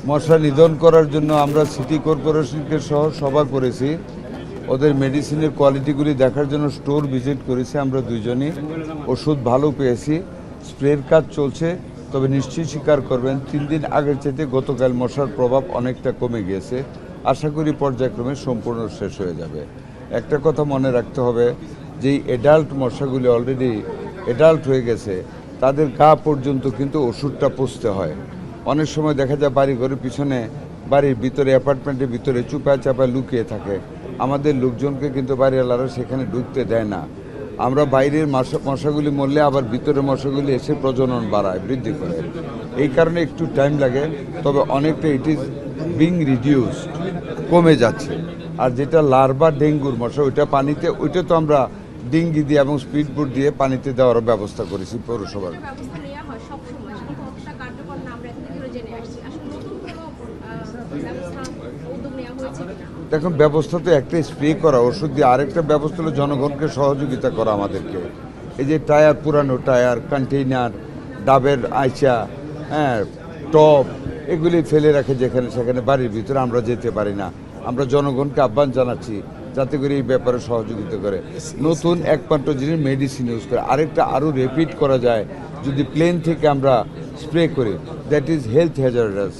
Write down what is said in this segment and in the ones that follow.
মশা নিধন করার জন্য আমরা সিটি কর্পোরেশনকে সহ সভা করেছি, ওদের মেডিসিনের কোয়ালিটিগুলি দেখার জন্য স্টোর ভিজিট করেছি। আমরা দুইজনই ওষুধ ভালো পেয়েছি, স্প্রের কাজ চলছে। তবে নিশ্চয়ই স্বীকার করবেন 3 দিন আগের চাইতে গতকাল মশার প্রভাব অনেকটা কমে গিয়েছে। আশা করি পর্যায়ক্রমে সম্পূর্ণ শেষ হয়ে যাবে। একটা কথা মনে রাখতে হবে যে অ্যাডাল্ট মশাগুলি অলরেডি অ্যাডাল্ট হয়ে গেছে, তাদের গা পর্যন্ত কিন্তু ওষুধটা পুষতে হয়। অনেক সময় দেখা যায় বাড়ি ঘরের পিছনে, বাড়ির ভিতরে, অ্যাপার্টমেন্টের ভিতরে চুপায় চাপায় লুকিয়ে থাকে। আমাদের লোকজনকে কিন্তু বাড়িওয়ালারা সেখানে ঢুকতে দেয় না। আমরা বাইরের মশাগুলি মরলে আবার ভিতরের মশাগুলি এসে প্রজনন বাড়ায়, বৃদ্ধি করে। এই কারণে একটু টাইম লাগে, তবে অনেকটা ইট ইজ বিং রিডিউসড, কমে যাচ্ছে। আর যেটা লার্ভা ডেঙ্গুর মশা, ওইটা পানিতে, ওইটা তো আমরা ডিঙ্গি দিয়ে এবং স্পিড বোট দিয়ে পানিতে দেওয়ার ব্যবস্থা করেছি পৌরসভার। দেখুন, ব্যবস্থা তো একটা স্প্রে করা ওষুধ দিয়ে, আরেকটা ব্যবস্থা হলো জনগণকে সহযোগিতা করা আমাদেরকে। এই যে টায়ার, পুরানো টায়ার, কন্টেইনার, ডাবের আইচা, হ্যাঁ, টপ, এগুলি ফেলে রাখে যেখানে সেখানে, বাড়ির ভিতরে আমরা যেতে পারি না। আমরা জনগণকে আহ্বান জানাচ্ছি যাতে করে এই ব্যাপারে সহযোগিতা করে। নতুন একমাত্র জিনিস মেডিসিন ইউজ করে, আরেকটা আরও রেপিড করা যায় যদি প্লেন থেকে আমরা স্প্রে করি, দ্যাট ইজ হেলথ হ্যাজার্ডাস।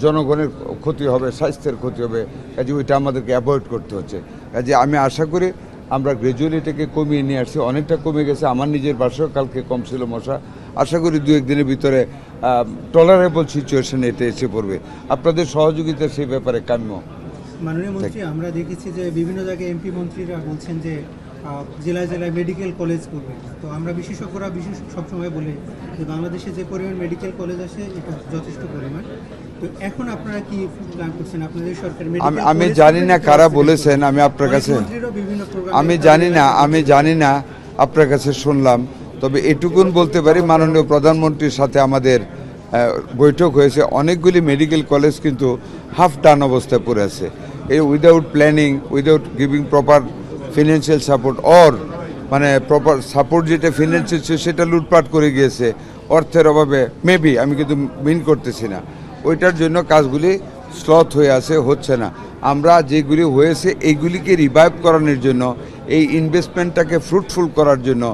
জনগণের ক্ষতি হবে, স্বাস্থ্যের ক্ষতি হবে, কাজে ওইটা আমাদেরকে অ্যাভয়েড করতে হচ্ছে। কাজে আমি আশা করি আমরা গ্র্যাজুয়ালি এটাকে কমিয়ে নিয়ে আসছি, অনেকটা কমে গেছে। আমার নিজের বাসাও কালকে কম ছিল মশা। আশা করি 2-1 দিনের ভিতরে টলারেবল সিচুয়েশনে এটা এসে পড়বে। আপনাদের সহযোগিতা সেই ব্যাপারে কাম্য। মাননীয় মন্ত্রী, আমরা দেখেছি যে বিভিন্ন জায়গায় এমপি মন্ত্রীরা বলছেন যে জেলায় জেলায় মেডিকেল কলেজ করবে। তো আমরা বিশেষজ্ঞরা সবসময় বলে যে বাংলাদেশে যে পরিমাণ মেডিকেল কলেজ আছে এটা যথেষ্ট পরিমাণ। তো এখন আপনারা কি প্ল্যান করছেন আপনাদের সরকার? আমি জানি না কারা বলেছেন, আমি আপনার কাছে আমি জানি না আপনার কাছে শুনলাম। তবে এটুকুন বলতে পারি, মাননীয় প্রধানমন্ত্রীর সাথে আমাদের বৈঠক হয়েছে। অনেকগুলি মেডিকেল কলেজ কিন্তু হাফ ডান অবস্থায় পড়ে আছে, এই without planning, without giving proper financial support, or মানে প্রপার সাপোর্ট যেটা ফিনান্সিয়াল সেটা লুটপাট করে গিয়েছে অর্থের অভাবে, মেবি, আমি কিন্তু মিন করতেছি না। ওইটার জন্য কাজগুলি স্লথ হয়ে আছে, হচ্ছে না। আমরা যেগুলি হয়েছে এইগুলিকে রিভাইভ করানোর জন্য, এই ইনভেস্টমেন্টটাকে ফ্রুটফুল করার জন্য,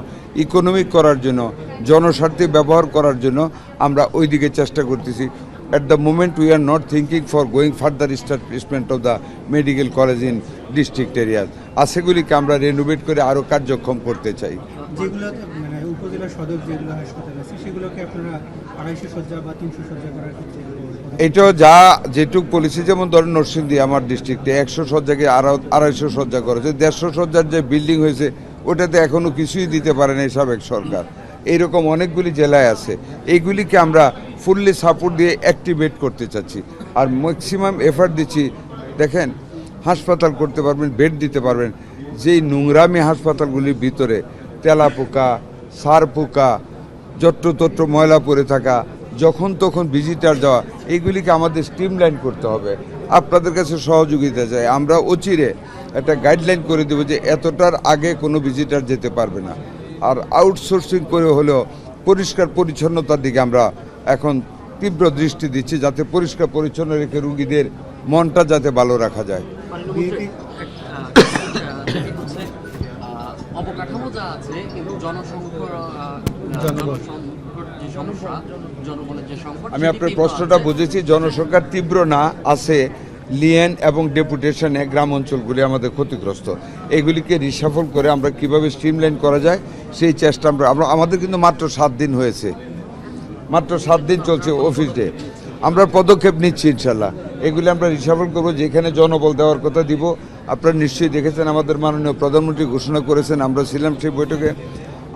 ইকোনমিক করার জন্য, জনস্বার্থে ব্যবহার করার জন্য আমরা ওই দিকে চেষ্টা করতেছি। At the moment we are not thinking for going further establishment of the medical college in district areas. সেগুলিকে আমরা রেনোভেট করে আরও কার্যক্ষম করতে চাই। যেগুলো মানে উপজেলা সদর যেগুলো হাসপাতাল আছে সেগুলোকে আপনারা 250 শয্যা বা 300 শয্যা করার ক্ষেত্রে এটাও যেটুক পলিসি, যেমন ধরেন নরসিংদী আমার ডিস্ট্রিক্টে 100 শয্যাকে 250 শয্যা করেছে। 150 শয্যার যে বিল্ডিং হয়েছে ওটাতে এখনও কিছুই দিতে পারে না সাবেক সরকার। এইরকম অনেকগুলি জেলায় আছে, এইগুলিকে আমরা ফুললি সাপোর্ট দিয়ে অ্যাক্টিভেট করতে চাচ্ছি আর ম্যাক্সিমাম এফার্ট দিচ্ছি। দেখেন, হাসপাতাল করতে পারবেন, বেড দিতে পারবেন, যেই নোংরামি হাসপাতালগুলির ভিতরে তেলাপোকা, সারপোকা, যত্রতত্র ময়লা পড়ে থাকা, যখন তখন ভিজিটার যাওয়া, এইগুলিকে আমাদের স্ট্রিমলাইন করতে হবে। আপনাদের কাছে সহযোগিতা চাই। আমরা অচিরে একটা গাইডলাইন করে দেবো যে এতটার আগে কোনো ভিজিটার যেতে পারবে না। আর আউটসোর্সিং করে হলেও পরিষ্কার পরিচ্ছন্নতার দিকে আমরা এখন তীব্র দৃষ্টি দিচ্ছি, যাতে পরিষ্কার পরিচ্ছন্ন রেখে রুগীদের মনটা যাতে ভালো রাখা যায়। অবকাঠামো যা আছে কিন্তু আমি আপনার প্রশ্নটা বুঝেছি। জনসংখ্যার তীব্র না, আছে লিয়েন এবং ডেপুটেশনে গ্রাম অঞ্চলগুলি আমাদের ক্ষতিগ্রস্ত। এগুলিকে রিসাফল করে আমরা কিভাবে স্ট্রিমলাইন করা যায় সেই চেষ্টা আমরা আমাদের কিন্তু মাত্র 7 দিন হয়েছে, মাত্র 7 দিন চলছে অফিস ডে। আমরা পদক্ষেপ নিচ্ছি ইনশাল্লাহ। এগুলি আমরা রিসাফল করবো, যেখানে জনবল দেওয়ার কথা দিব। আপনারা নিশ্চয়ই দেখেছেন আমাদের মাননীয় প্রধানমন্ত্রী ঘোষণা করেছেন, আমরা ছিলাম সেই বৈঠকে।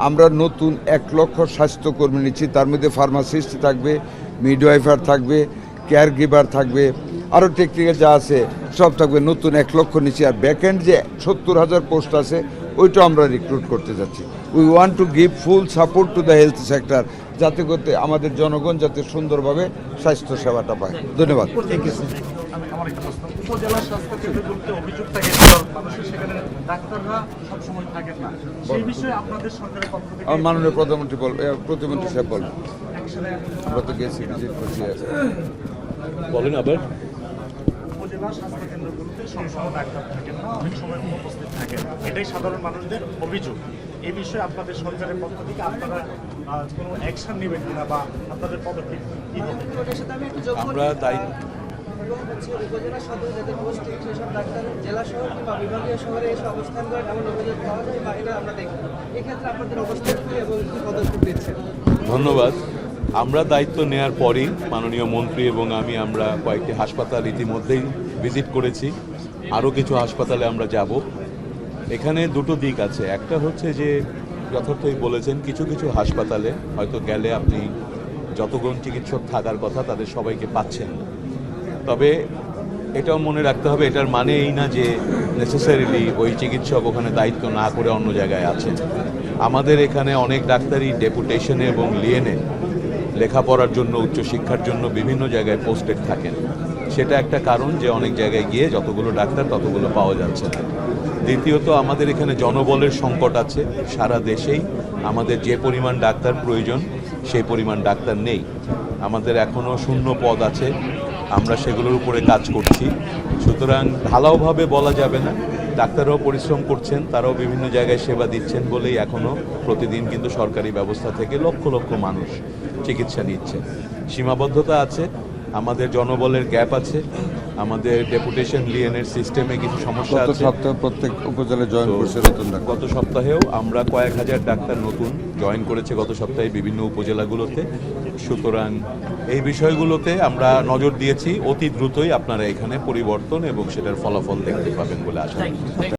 আমরা নতুন 1 লক্ষ স্বাস্থ্যকর্মী নিচ্ছি, তার মধ্যে ফার্মাসিস্ট থাকবে, মিডওয়াইফার থাকবে, কেয়ার গিভার থাকবে, আরও টেকনিক্যাল যা আছে সব থাকবে। নতুন 1 লক্ষ নিচ্ছি। আর ব্যাকএন্ড যে 70,000 পোস্ট আছে ওইটাও আমরা রিক্রুট করতে যাচ্ছি। We want to give full support to the health sector, যাতে করতে আমাদের জনগণ যাতে সুন্দরভাবে স্বাস্থ্য সেবাটা পায়। ধন্যবাদ। উপজেলা স্বাস্থ্য কেন্দ্রগুলোতে অভিযোগ থাকে মানুষের সেখানে ডাক্তাররা সবসময় থাকেন না, সেই বিষয়ে আপনাদের সরকারের পক্ষ থেকে আমার মাননীয় প্রতিমন্ত্রী সাহেব বলবেন। আমরা তো গেছি, ভিজিট করছি। বলেন আবার। উপজেলা স্বাস্থ্য কেন্দ্রগুলোতে সবসময় ডাক্তার থাকেন না, অনেক সময় অনুপস্থিত থাকেন, এটাই সাধারণ মানুষদের অভিযোগ। এই বিষয়ে আপনাদের সরকারের পক্ষ থেকে আপনারা কোনো অ্যাকশন নেবেন কিনা বা আপনাদের পদক্ষেপ কি হবে? আমরা দায়িত্ব এবং হচ্ছে উপজেলা সদর যাদের পোস্টিং সেসব ডাক্তার জেলা শহর কিংবা বিভাগীয় শহরে এসে অবস্থান করেন এমন অভিযোগ পাওয়া যায় বা এটা আমরা দেখি। এক্ষেত্রে আপনাদের অবস্থান কি এবং কী পদক্ষেপ নিচ্ছেন? ধন্যবাদ। আমরা দায়িত্ব নেওয়ার পরই মাননীয় মন্ত্রী এবং আমরা কয়েকটি হাসপাতাল ইতিমধ্যেই ভিজিট করেছি, আরও কিছু হাসপাতালে আমরা যাব। এখানে দুটো দিক আছে, একটা হচ্ছে যে যথার্থই বলেছেন কিছু কিছু হাসপাতালে হয়তো গেলে আপনি যতজন চিকিৎসক থাকার কথা তাদের সবাইকে পাচ্ছেন না। তবে এটাও মনে রাখতে হবে, এটার মানে এই না যে নেসেসারিলি ওই চিকিৎসক ওখানে দায়িত্ব না করে অন্য জায়গায় আছেন। আমাদের এখানে অনেক ডাক্তারই ডেপুটেশনে এবং লিয়েনে লেখাপড়ার জন্য, উচ্চশিক্ষার জন্য বিভিন্ন জায়গায় পোস্টেড থাকেন। সেটা একটা কারণ যে অনেক জায়গায় গিয়ে যতগুলো ডাক্তার ততগুলো পাওয়া যাচ্ছে না। দ্বিতীয়ত আমাদের এখানে জনবলের সংকট আছে, সারা দেশেই আমাদের যে পরিমাণ ডাক্তার প্রয়োজন সেই পরিমাণ ডাক্তার নেই। আমাদের এখনও শূন্য পদ আছে, আমরা সেগুলোর উপরে কাজ করছি। সুতরাং ঢালাওভাবে বলা যাবে না, ডাক্তাররাও পরিশ্রম করছেন, তারাও বিভিন্ন জায়গায় সেবা দিচ্ছেন বলেই এখনও প্রতিদিন কিন্তু সরকারি ব্যবস্থা থেকে লক্ষ লক্ষ মানুষ চিকিৎসা নিচ্ছেন। সীমাবদ্ধতা আছে, আমাদের জনবলের গ্যাপ আছে, আমাদের ডেপুটেশন লিয়েনের সিস্টেমে কিছু সমস্যা গত আছে। সপ্তাহে প্রত্যেক উপজেলায় জয়েন তো করছে নতুন ডাক্তার। গত সপ্তাহেও আমরা কয়েক হাজার ডাক্তার নতুন জয়েন করেছে গত সপ্তাহে বিভিন্ন উপজেলাগুলোতে। সুতরাং এই বিষয়গুলোতে আমরা নজর দিয়েছি, অতি দ্রুতই আপনারা এখানে পরিবর্তন এবং সেটার ফলাফল দেখতে পাবেন বলে আশা করি।